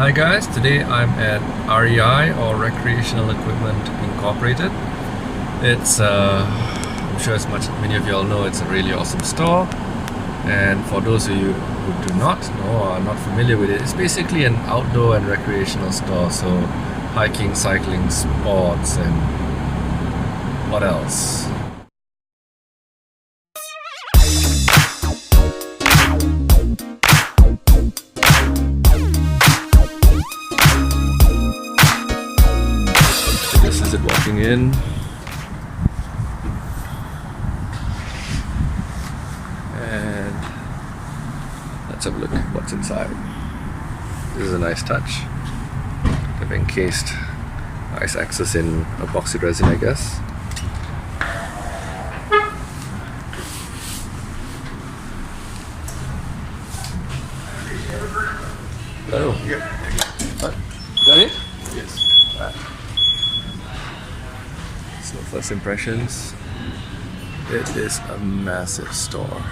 Hi guys, today I'm at REI or Recreational Equipment Incorporated. I'm sure many of you all know, it's a really awesome store. And for those of you who do not know or are not familiar with it, it's basically an outdoor and recreational store. So hiking, cycling, sports, and what else? This is it walking in. And let's have a look at what's inside. This is a nice touch. They've encased nice access in epoxy resin, I guess. Oh. Yeah. What? Got it? Yes. So first impressions, it is a massive store.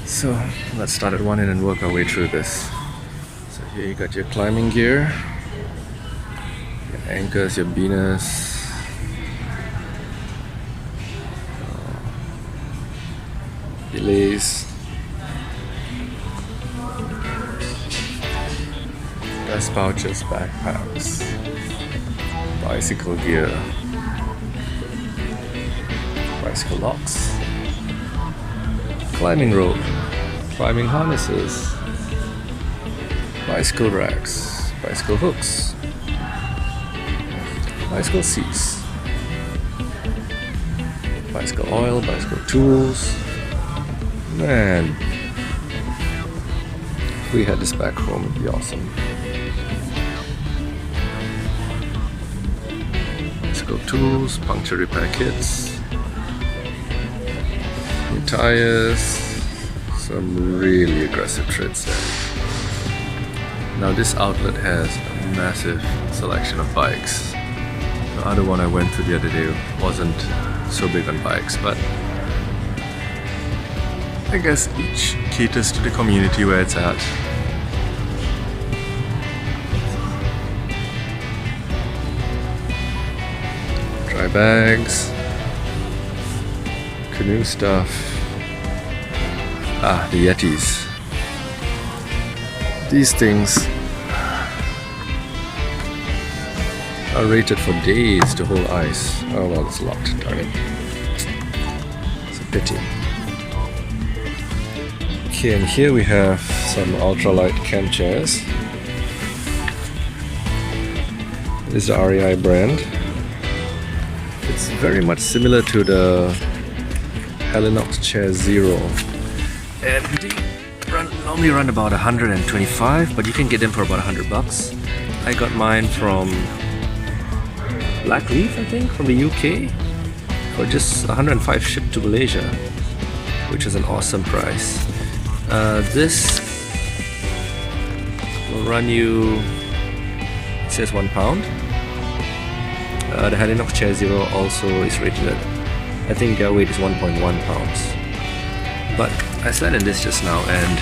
So let's start at one end and work our way through this. So here you got your climbing gear, your anchors, your beaners, belays, vest pouches, backpacks, bicycle gear, bicycle locks, climbing rope, climbing harnesses, bicycle racks, bicycle hooks, bicycle seats, bicycle oil, bicycle tools. Man, if we had this back home, it'd be awesome. Bicycle tools, puncture repair kits, new tires, some really aggressive treads there. Now this outlet has a massive selection of bikes. The other one I went to the other day wasn't so big on bikes, but I guess each caters to the community where it's at. Dry bags, canoe stuff. The Yetis. These things are rated for days to hold ice. Oh well, it's locked, darn it. It's a pity. Okay, and here we have some ultralight camp chairs. This is the REI brand. It's very much similar to the Helinox Chair Zero. And they normally run about 125, but you can get them for about $100. I got mine from Black Reef, I think, from the UK, for just 105 shipped to Malaysia, which is an awesome price. This will run you, it says £1. The Helinox Chair Zero also is rated at, I think their weight is 1.1 pounds. But I sat in this just now, and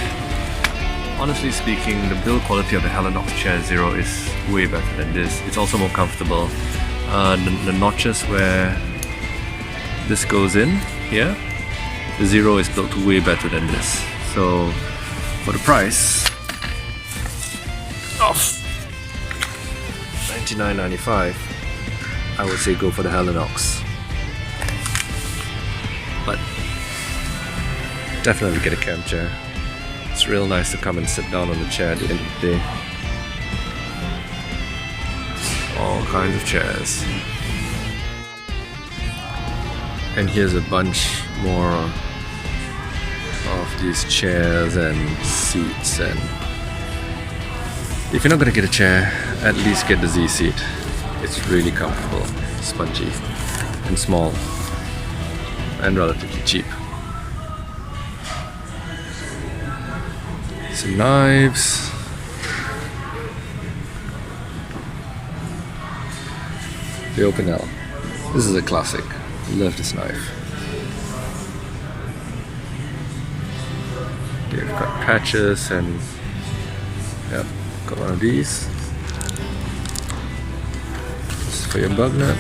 honestly speaking, the build quality of the Helinox Chair Zero is way better than this. It's also more comfortable. The notches where this goes in here, the Zero is built way better than this. So for the price of $99.95, I would say go for the Helinox. But definitely get a camp chair. It's real nice to come and sit down on the chair at the end of the day. All kinds of chairs. And here's a bunch more of these chairs and seats. And if you're not going to get a chair, at least get the Z seat. It's really comfortable, spongy, and small, and relatively cheap. Some knives. The Open L. This is a classic. I love this knife. They've got patches and yep, got one of these. This is for your bug nut.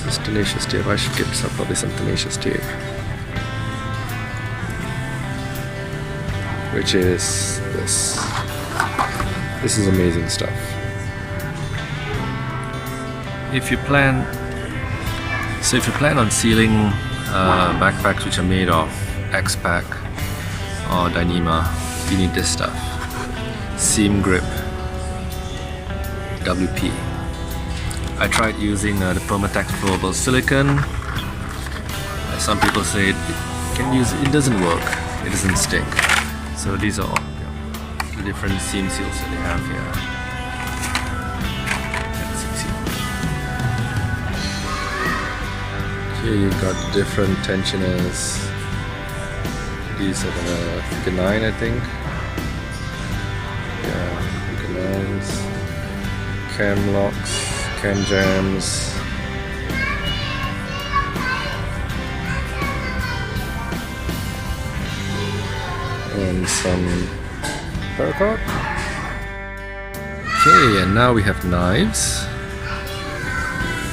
This is tenacious tape. I should get probably some tenacious tape, which is this. This is amazing stuff. If you plan on sealing backpacks which are made of X-Pack or Dyneema, you need this stuff. Seam Grip WP. I tried using the Permatex flowable silicone. Some people say it doesn't work, it doesn't stick. So these are all the different seam seals that they have here. Here you've got different tensioners. These are the figure 9, I think. Yeah, figure 9s. Cam locks, cam jams. And some paracord. Okay, and now we have knives.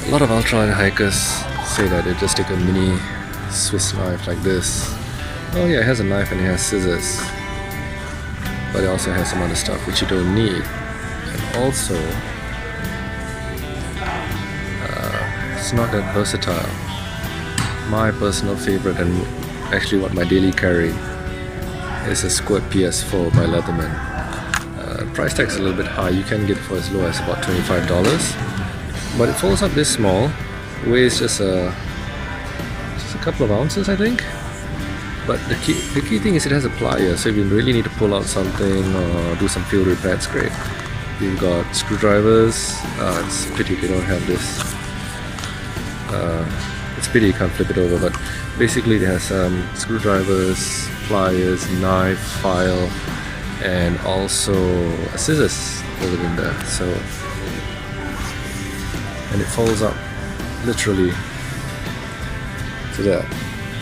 A lot of ultralight hikers say that they just take a mini Swiss knife like this. Oh yeah, it has a knife and it has scissors, but it also has some other stuff which you don't need. And also, it's not that versatile. My personal favorite, and actually what my daily carry, is a Squirt PS4 by Leatherman. Price tag's a little bit high. You can get it for as low as about $25, but it folds up this small. Weighs just a couple of ounces, I think. But the key thing is it has a plier, so if you really need to pull out something or do some field repair, it's great. You've got screwdrivers. It's a pity they don't have this. It's a pity you can't flip it over, but basically it has screwdrivers, pliers, knife, file, and also a scissors folded in there. So, and it folds up literally to there.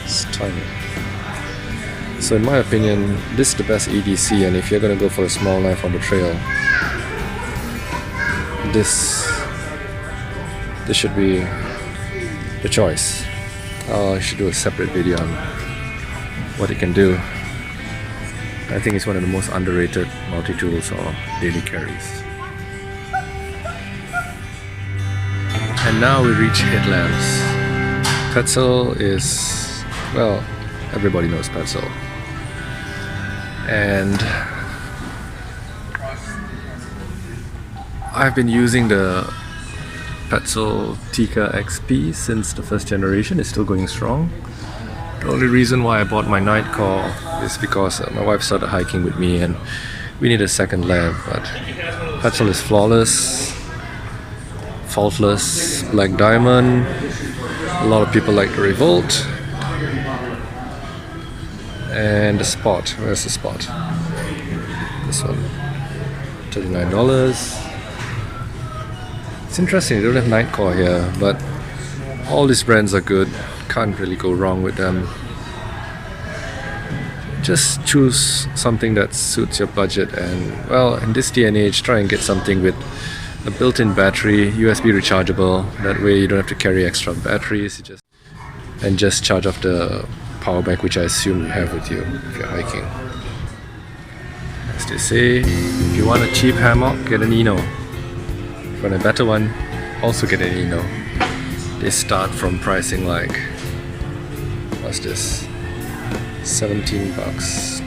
It's tiny. So in my opinion, this is the best EDC, and if you're gonna go for a small knife on the trail, this should be the choice. I should do a separate video on what it can do. I think it's one of the most underrated multi-tools or daily carries. And now we reach headlamps. Petzl is, well, everybody knows Petzl. And I've been using the Petzl Tika XP since the first generation. It's still going strong. The only reason why I bought my Nightcore is because my wife started hiking with me and we need a second lamp. But Petzl is flawless, faultless, black diamond. A lot of people like the Revolt. And the Spot. Where's the Spot? This one. $39. It's interesting, they don't have Nightcore here, but all these brands are good. Can't really go wrong with them. Just choose something that suits your budget, and well, in this day and age, try and get something with a built-in battery, USB rechargeable. That way you don't have to carry extra batteries. Just charge off the power bank, which I assume you have with you if you're hiking. As they say, if you want a cheap hammock, get an Eno. If you want a better one, also get an Eno. They start from pricing like, what's this? $17,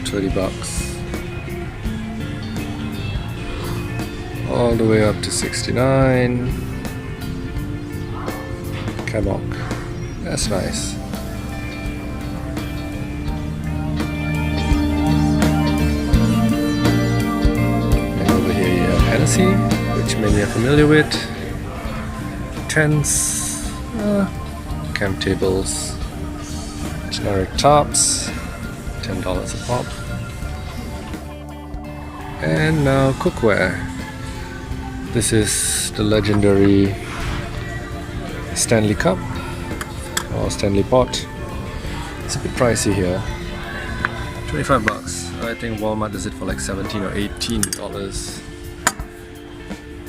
$20. All the way up to $69. Hammock. That's nice. Hennessy, which many are familiar with. Tents, camp tables, generic tops, $10 a pop. And now cookware. This is the legendary Stanley Cup or Stanley Pot. It's a bit pricey here. 25 bucks. I think Walmart does it for like 17 or 18 dollars.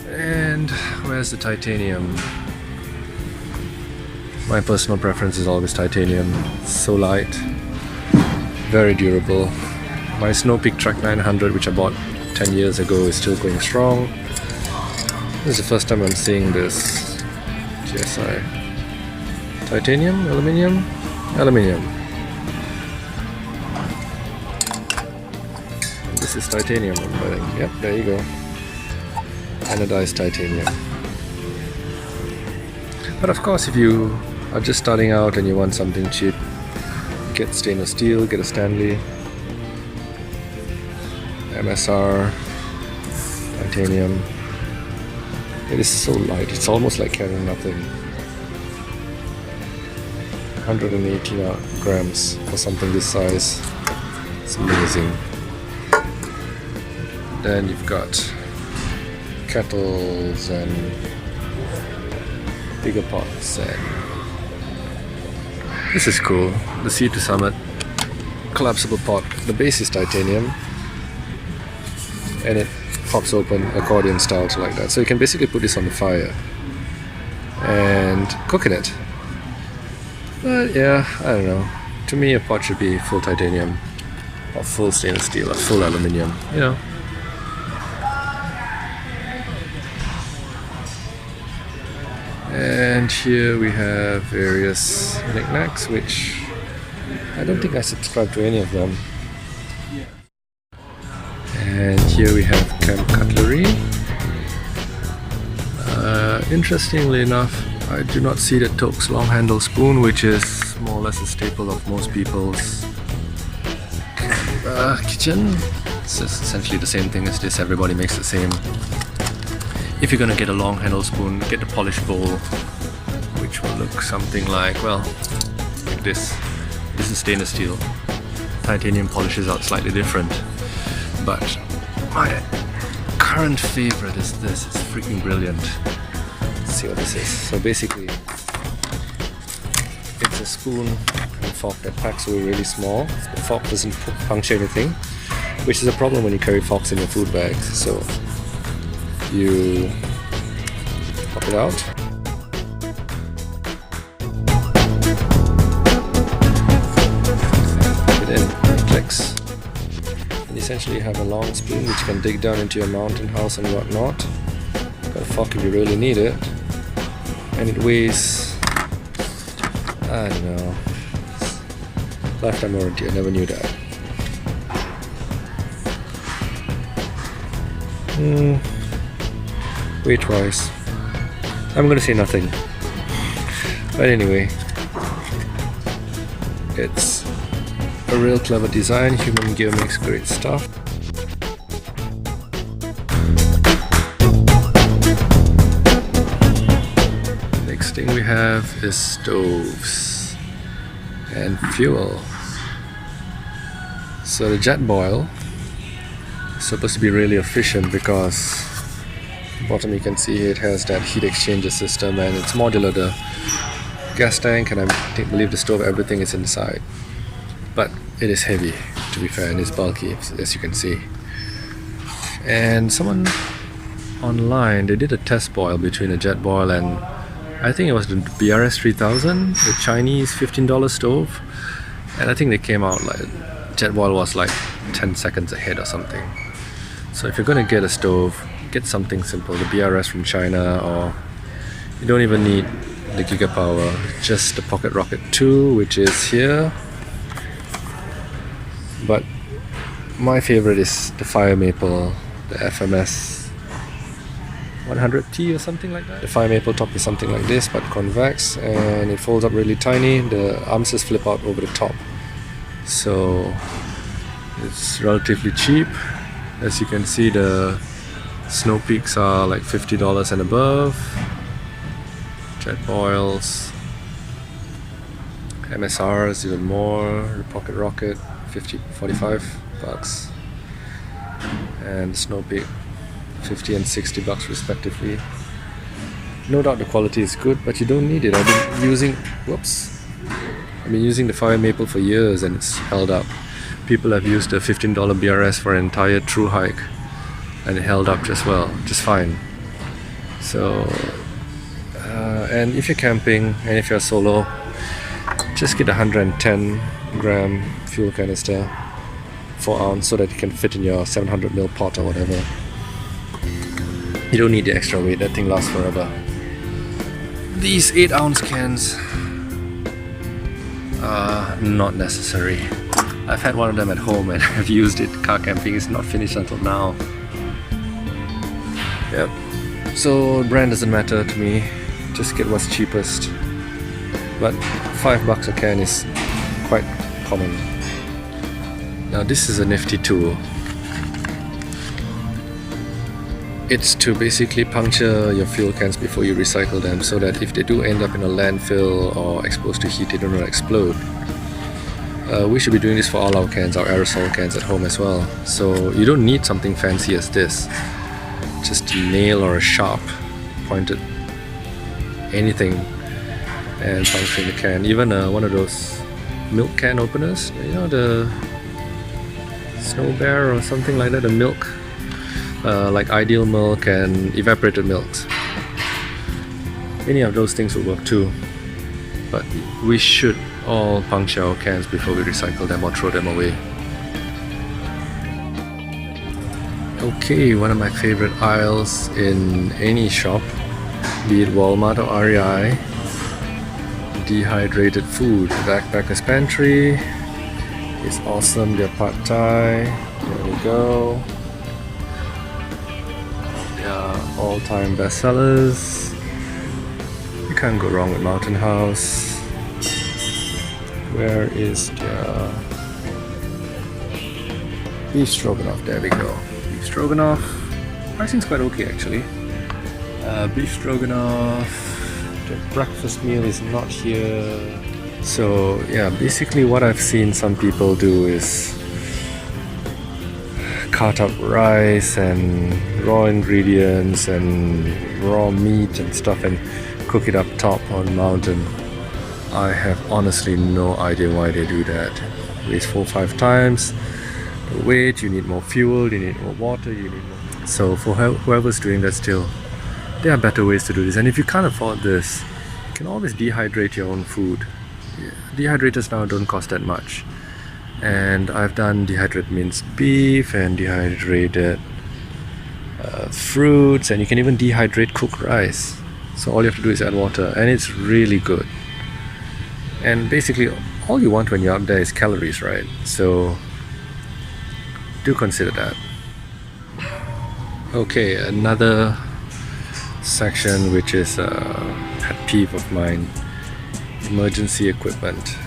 And where's the titanium? My personal preference is always titanium. So light, very durable. My Snow Peak Track 900, which I bought 10 years ago, is still going strong. This is the first time I'm seeing this GSI. Titanium, aluminium, aluminium. And this is titanium, I'm betting. Yep, there you go. Anodized titanium. But of course, if you are just starting out and you want something cheap, get stainless steel, get a Stanley. MSR, titanium. It is so light, it's almost like carrying nothing. 180 grams for something this size. It's amazing. Then you've got kettles and bigger pots, and this is cool. The Sea to Summit collapsible pot. The base is titanium and it pops open accordion style to like that. So you can basically put this on the fire and cook in it. But yeah, I don't know. To me, a pot should be full titanium or full stainless steel or full aluminium, you know. And here we have various knickknacks, which I don't think I subscribe to any of them. And here we have camp cutlery. Interestingly enough, I do not see the Tok's long handle spoon, which is more or less a staple of most people's kitchen. It's essentially the same thing as this. Everybody makes the same. If you're gonna get a long handle spoon, get the polished bowl, which will look something like, well, like this. This is stainless steel. Titanium polishes out slightly different. But my current favorite is this. It's freaking brilliant. Let's see what this is. So basically, it's a spoon and fork that packs away really small. The fork doesn't puncture anything, which is a problem when you carry forks in your food bags. So you pop it out. Put it in. It clicks. And essentially you have a long spoon which can dig down into your mountain house and whatnot. Got a fork if you really need it. And it weighs, I don't know, lifetime warranty. I never knew that. Weight wise, I'm gonna say nothing. But anyway, it's a real clever design. Human Gear makes great stuff. Next thing we have is stoves and fuel. So the jet boil is supposed to be really efficient because bottom you can see it has that heat exchanger system and it's modular. The gas tank and I believe the stove, everything is inside, but it is heavy, to be fair, and it's bulky, as you can see. And someone online, they did a test boil between a jet boil and I think it was the BRS 3000, the Chinese $15 stove, and I think they came out like jet boil was like 10 seconds ahead or something. So if you're gonna get a stove, get something simple, the BRS from China, or you don't even need the Gigapower, just the Pocket Rocket 2, which is here. But my favorite is the Fire Maple, the FMS 100T or something like that. The Fire Maple top is something like this, but convex, and it folds up really tiny. The arms just flip out over the top, so it's relatively cheap. As you can see, the Snow Peaks are like $50 and above. Jet boils, MSRs even more. The Pocket Rocket, 45 bucks, and Snow Peak, 50 and 60 bucks respectively. No doubt the quality is good, but you don't need it. I've been using the Fire Maple for years and it's held up. people have used a $15 BRS for an entire through hike, and it held up just well, just fine. So, and if you're camping and if you're solo, just get a 110 gram fuel canister, 4 ounce, so that it can fit in your 700 ml pot or whatever. You don't need the extra weight, that thing lasts forever. These 8 ounce cans are not necessary. I've had one of them at home and I've used it. Car camping is not finished until now. Yep. So brand doesn't matter to me. Just get what's cheapest. But $5 a can is quite common. Now this is a nifty tool. It's to basically puncture your fuel cans before you recycle them, so that if they do end up in a landfill or exposed to heat, they don't explode. We should be doing this for all our cans, our aerosol cans at home as well. So you don't need something fancy as this. Just a nail or a sharp pointed anything and puncturing the can. Even one of those milk can openers, you know, the Snow Bear or something like that, the milk. Like Ideal Milk and evaporated milks. Any of those things will work too. But we should all puncture our cans before we recycle them or throw them away. Okay, one of my favorite aisles in any shop, be it Walmart or REI, dehydrated food. Backpacker's Pantry is awesome. Their pad thai, there we go. All-time bestsellers. You can't go wrong with Mountain House. Where is the beef stroganoff? There we go. Beef stroganoff. Pricing's quite okay actually. Beef stroganoff. The breakfast meal is not here. So yeah, basically what I've seen some people do is cut up rice and raw ingredients and raw meat and stuff and cook it up top on the mountain. I have honestly no idea why they do that. Waste 4 or 5 times the weight, you need more fuel, you need more water, you need more. So for whoever's doing that still, there are better ways to do this. And if you can't afford this, you can always dehydrate your own food. Dehydrators now don't cost that much. And I've done dehydrated minced beef and dehydrated fruits, and you can even dehydrate cooked rice. So all you have to do is add water, and it's really good. And basically all you want when you're up there is calories, right? So do consider that. Okay, another section which is a pet peeve of mine: emergency equipment.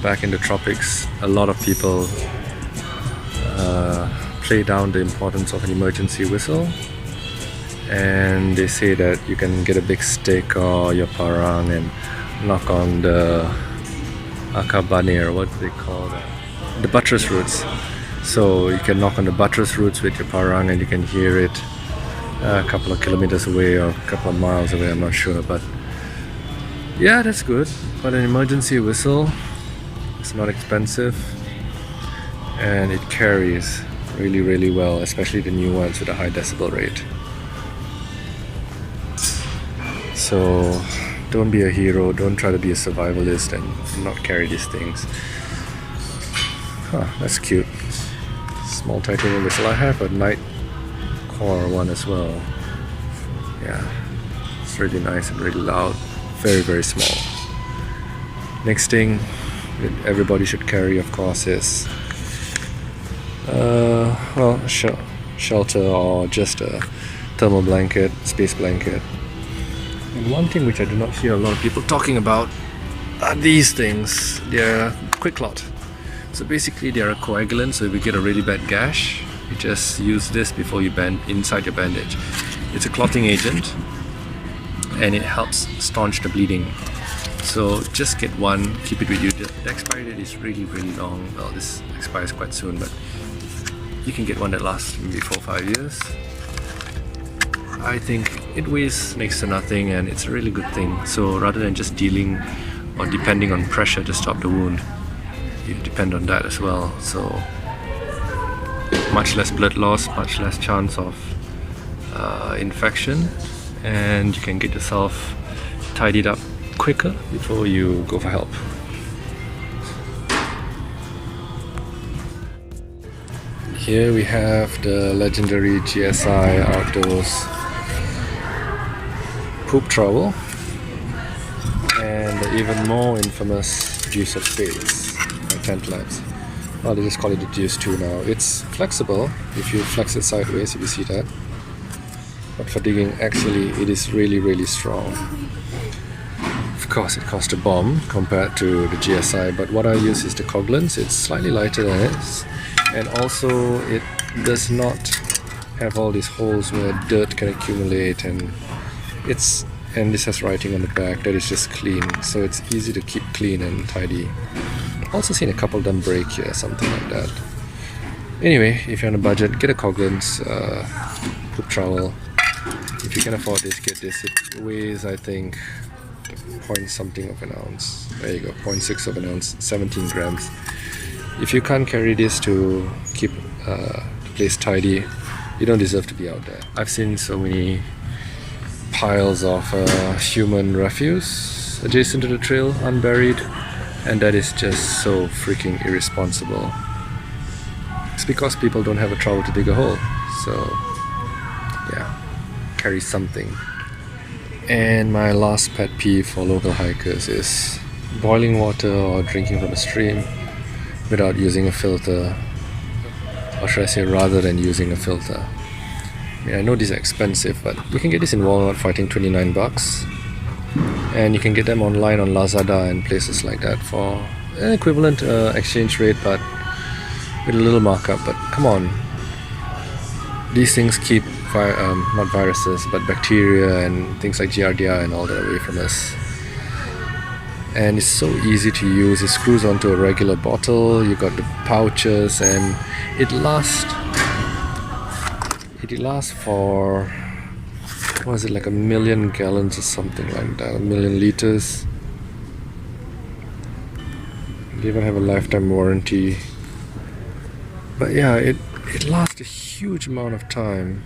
Back in the tropics, a lot of people play down the importance of an emergency whistle, and they say that you can get a big stick or your parang and knock on the akabane, or what do they call that? The buttress roots. So you can knock on the buttress roots with your parang and you can hear it a couple of kilometers away or a couple of miles away, I'm not sure, but yeah, that's good. But an emergency whistle, it's not expensive and it carries really, really well, especially the new ones with a high decibel rate. So don't be a hero, don't try to be a survivalist and not carry these things. Huh, that's cute. Small titanium whistle. I have a night core one as well. Yeah, it's really nice and really loud. Very, very small. Next thing that everybody should carry, of course, is shelter or just a thermal blanket, space blanket. And one thing which I do not hear a lot of people talking about are these things. They're quick clot. So basically they're a coagulant, so if you get a really bad gash, you just use this before you band inside your bandage. It's a clotting agent and it helps staunch the bleeding. So just get one, keep it with you. The expiry date is really, really long. Well, this expires quite soon, but you can get one that lasts maybe 4 or 5 years. I think it weighs next to nothing and it's a really good thing. So rather than just dealing or depending on pressure to stop the wound, you depend on that as well. So much less blood loss, much less chance of infection, and you can get yourself tidied up quicker before you go for help. Here we have the legendary GSI Outdoors poop trowel and the even more infamous Deuce of Spades by Tent Labs. Well, they just call it the Deuce 2 now. It's flexible if you flex it sideways, if you see that. But for digging, actually, it is really strong. Of course, it costs a bomb compared to the GSI, but what I use is the Coghlan's. It's slightly lighter than it, and also it does not have all these holes where dirt can accumulate, and this has writing on the back that is just clean, so it's easy to keep clean and tidy. Also seen a couple of them break here, something like that. Anyway, if you're on a budget, get a Coghlan's poop trowel. If you can afford this, get this. It weighs, I think, point something of an ounce. There you go, 0.6 of an ounce, 17 grams. If you can't carry this to keep the place tidy, you don't deserve to be out there. I've seen so many piles of human refuse adjacent to the trail, unburied, and that is just so freaking irresponsible. It's because people don't have a trowel to dig a hole. So yeah, carry something. And my last pet peeve for local hikers is boiling water or drinking from a stream without using a filter, or should I say rather than using a filter. I mean, I know these are expensive, but you can get this in Walmart for I think $29, and you can get them online on Lazada and places like that for an equivalent exchange rate, but with a little markup. But come on, these things keep not viruses but bacteria and things like Giardia and all that away from us. And it's so easy to use. It screws onto a regular bottle, you got the pouches, and it lasts for, what is it, like 1 million gallons or something like that, 1 million liters. They even have a lifetime warranty. But yeah, it lasts a huge amount of time.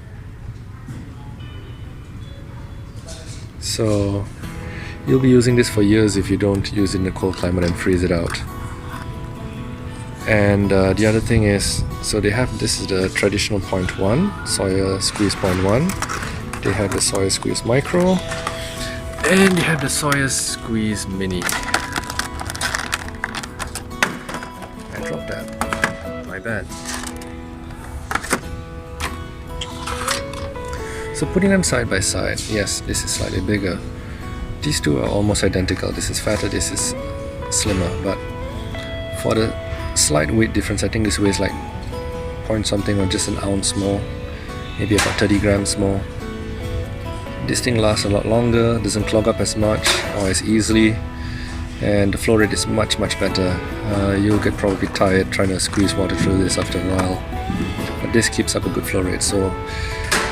So you'll be using this for years if you don't use it in a cold climate and freeze it out. And the other thing is, so they have, this is the traditional 0.1 Sawyer Squeeze 0.1. They have the Sawyer Squeeze Micro, and they have the Sawyer Squeeze Mini. I dropped that, my bad. So putting them side by side, yes, this is slightly bigger. These two are almost identical. This is fatter, this is slimmer, but for the slight weight difference, I think this weighs like point something or just an ounce more, maybe about 30 grams more. This thing lasts a lot longer, doesn't clog up as much or as easily, and the flow rate is much better. You'll get probably tired trying to squeeze water through this after a while, but this keeps up a good flow rate. So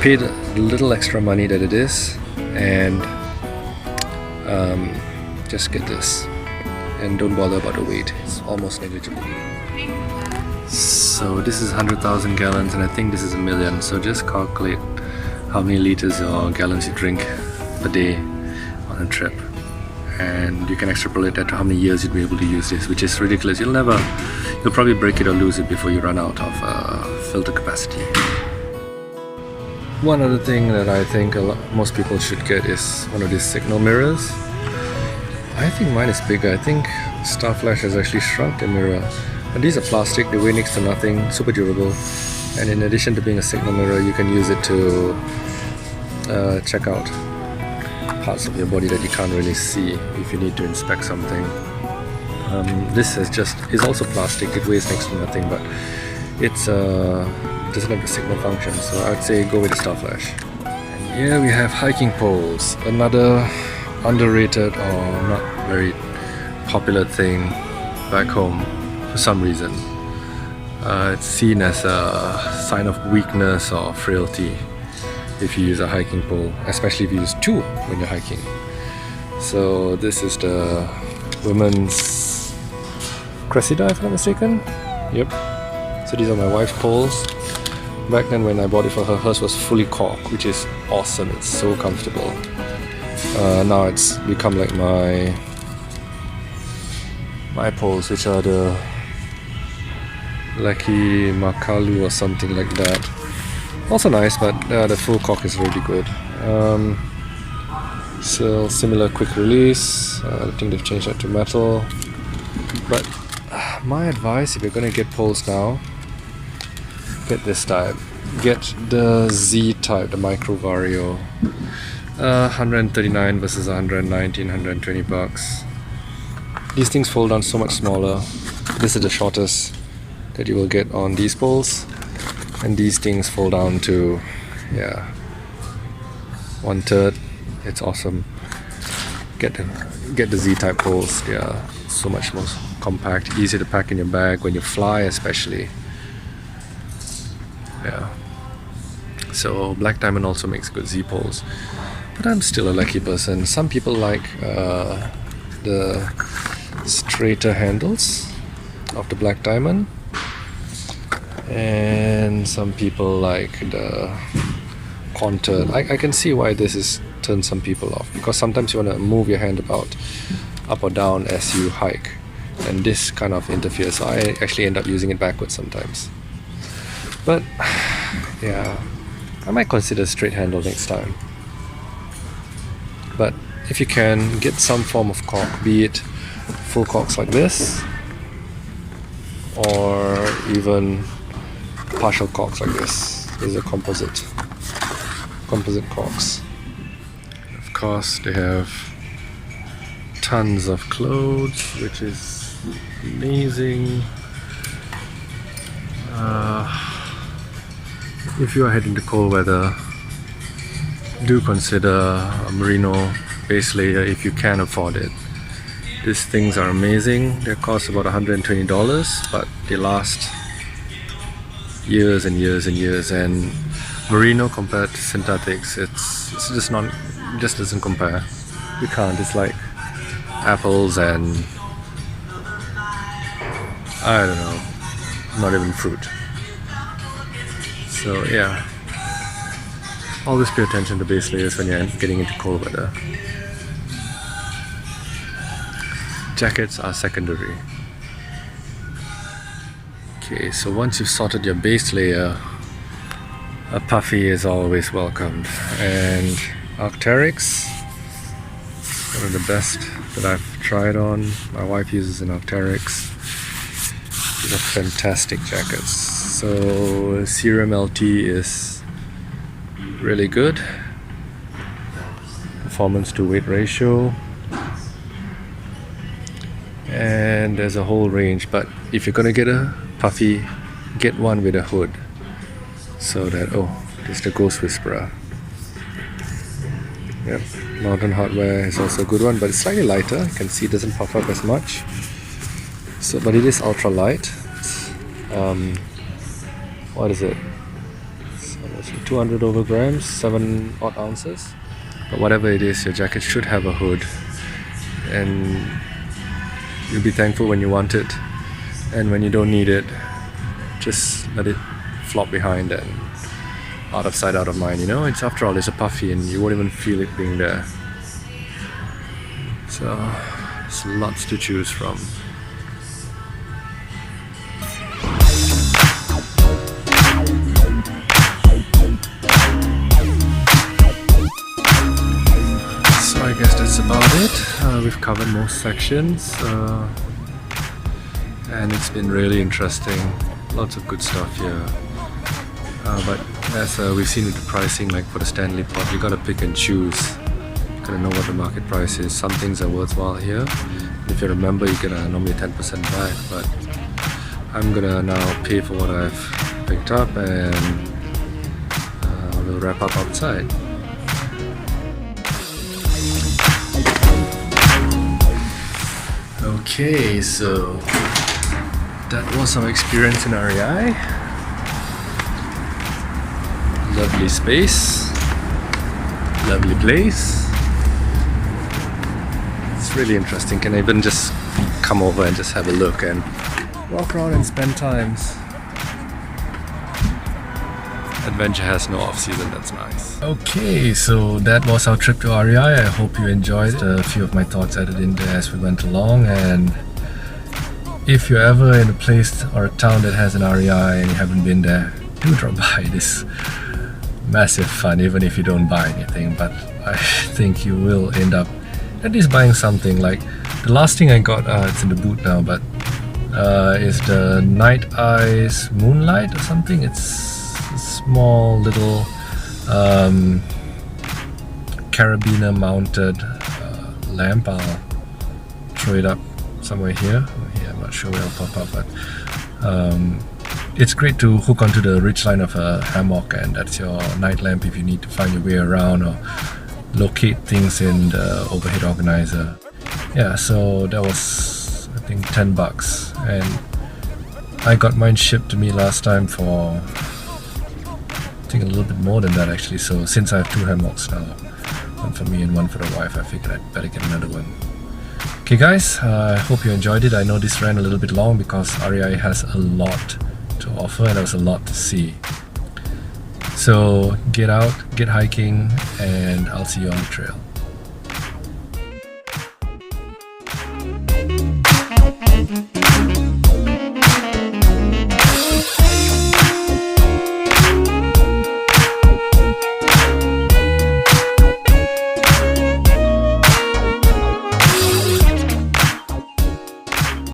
pay the little extra money that it is, and just get this, and don't bother about the weight. It's almost negligible. So this is 100,000 gallons, and I think this is 1 million. So just calculate how many liters or gallons you drink per day on a trip, and you can extrapolate that to how many years you'd be able to use this, which is ridiculous. You'll probably break it or lose it before you run out of filter capacity. One other thing that I think most people should get is one of these signal mirrors. I think mine is bigger. I think Starflash has actually shrunk the mirror. But these are plastic, they weigh next to nothing, super durable. And in addition to being a signal mirror, you can use it to check out parts of your body that you can't really see if you need to inspect something. This is also plastic, it weighs next to nothing, but it doesn't have the signal function, so I'd say go with the Starflash. And here we have hiking poles, another underrated or not very popular thing back home for some reason. It's seen as a sign of weakness or frailty if you use a hiking pole, especially if you use two when you're hiking. So this is the women's Cressida, if I'm not mistaken. Yep. So these are my wife's poles. Back then when I bought it for her, hers was fully cork, which is awesome. It's so comfortable. Now it's become like my poles, which are the Lucky Makalu or something like that. Also nice, but the full cork is really good. So similar quick release. I think they've changed that to metal. But my advice, if you're gonna get poles now, get this type. Get the Z type, the micro Vario. 139 versus 119, 120 bucks. These things fold down so much smaller. This is the shortest that you will get on these poles, and these things fold down to 1/3. It's awesome. Get the Z type poles. They are so much more compact, easy to pack in your bag when you fly, especially. Yeah. So Black Diamond also makes good Z poles, but I'm still a lucky person. Some people like the straighter handles of the Black Diamond, and some people like the contoured. I can see why this is turned some people off, because sometimes you want to move your hand about up or down as you hike, and this kind of interferes, so I actually end up using it backwards sometimes. But yeah, I might consider straight handle next time. But if you can, get some form of cork, be it full corks like this, or even partial corks like this. These are composite corks. Of course, they have tons of clothes, which is amazing. If you are heading to cold weather, do consider a merino base layer if you can afford it. These things are amazing. They cost about $120, but they last years and years and years. And merino compared to synthetics, it's just not, just doesn't compare. You can't. It's like apples and I don't know, not even fruit. So yeah, always pay attention to base layers when you're getting into cold weather. Jackets are secondary. Okay, so once you've sorted your base layer, a puffy is always welcomed. And Arc'teryx, one of the best that I've tried on. My wife uses an Arc'teryx. These are fantastic jackets. So Serum LT is really good. Performance to weight ratio. And there's a whole range, but if you're gonna get a puffy, get one with a hood, so that, there's the Ghost Whisperer. Yep, Mountain Hardware is also a good one, but it's slightly lighter. You can see it doesn't puff up as much. So, but it is ultra light. What is it? It's almost 200 over grams, 7 odd ounces. But whatever it is, your jacket should have a hood, and you'll be thankful when you want it, and when you don't need it, just let it flop behind and out of sight, out of mind. You know, it's, after all, it's a puffy, and you won't even feel it being there. So there's lots to choose from. So I guess that's about it. We've covered most sections, and it's been really interesting. Lots of good stuff here. But as we've seen with the pricing, like for the Stanley pot, you gotta pick and choose. You gotta know what the market price is. Some things are worthwhile here. If you're a member, you get normally 10% back, but I'm gonna now pay for what I've picked up, and we'll wrap up outside. Okay, so that was our experience in REI. Lovely space, lovely place. It's It's really interesting. Can even just come over and just have a look and walk around and spend times. Adventure has no off-season, that's nice. Okay, so that was our trip to REI. I hope you enjoyed it. A few of my thoughts added in there as we went along, and if you're ever in a place or a town that has an REI and you haven't been there, do drop by. It is massive fun, even if you don't buy anything, but I think you will end up at least buying something. Like the last thing I got, it's in the boot now, but is the Night Eyes Moonlight or something. It's a small little carabiner mounted lamp. I'll throw it up somewhere here. I'm not sure where it'll pop up, but it's great to hook onto the ridge line of a hammock, and that's your night lamp if you need to find your way around or locate things in the overhead organizer. Yeah, so that was, I think, $10, and I got mine shipped to me last time for, I think, a little bit more than that actually. So since I have two hammocks now, one for me and one for the wife, I figured I'd better get another one. Okay guys, I hope you enjoyed it. I know this ran a little bit long because REI has a lot to offer and there was a lot to see. So get out, get hiking, and I'll see you on the trail.